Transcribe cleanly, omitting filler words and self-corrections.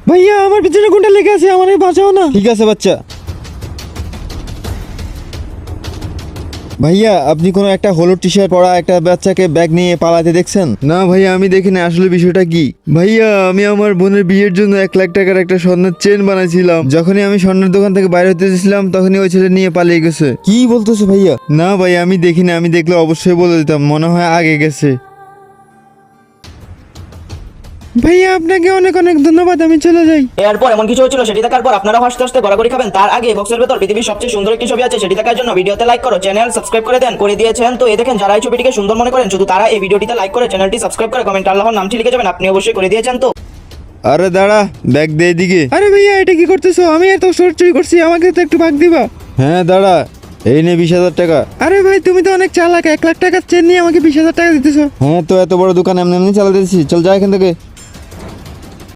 ভাইয়া আমার পিছনে কোনটা লেগে আছে, আমারে বাঁচাও না। ঠিক আছে বাচ্চা। ভাইয়া আপনি কোনো একটা হলুদ টি শার্ট পরা একটা বাচ্চাকে ব্যাগ নিয়ে পালাতে দেখছেন? না ভাইয়া আমি দেখিনি। আসলে বিষয়টা কি ভাইয়া, আমি আমার বোনের বিয়ের জন্য 1 লাখ টাকার একটা স্বর্ণের চেন বানাইছিলাম। যখনই আমি স্বর্ণের দোকান থেকে বাইরে হতে গেছিলাম তখনই ওই ছেলে নিয়ে পালিয়ে গেছে। কি বলতেছো ভাইয়া? না ভাই আমি দেখিনি, আমি দেখলে অবশ্যই বলে দিতাম, মনে হয় আগে গেছে। ভাইয়া আপনাকে অনেক অনেক ধন্যবাদ, আমি চলে যাই। এরপর এমন কিছু হচ্ছিল সেটি দেখার পর আপনারা হাসতে হাসতে গড়াগড়ি খাবেন। তার আগে বক্সের ভেতর পৃথিবীর সবচেয়ে সুন্দর একটি ছবি আছে, সেটি দেখার জন্য ভিডিওতে লাইক করো, চ্যানেল সাবস্ক্রাইব করে দেন। করে দিয়েছেন তো? এই দেখেন, যারা এই ছবিটিকে সুন্দর মনে করেন শুধু তারা এই ভিডিওটিতে লাইক করে চ্যানেলটি সাবস্ক্রাইব করে কমেন্ট আল্লাহর নামটি লিখে যাবেন। আপনি অবশ্যই করে দিয়েছেন তো? আরে দাঁড়া, ব্যাগ দে এদিকে। আরে ভাইয়া এটা কি করতেছো? আমি এত শর্ট চুরি করছি, আমাকে তো একটু ভাগ দিবা। হ্যাঁ দাঁড়া, এই নে 20,000 টাকা। আরে ভাই তুমি তো অনেক চালাক, 1 লাখ টাকার চেন নিয়ে আমাকে 20,000 টাকা দিতেছো। হ্যাঁ তো এত বড় দোকান এমনি এমনি চালাতেছি, চল যা এখান থেকে।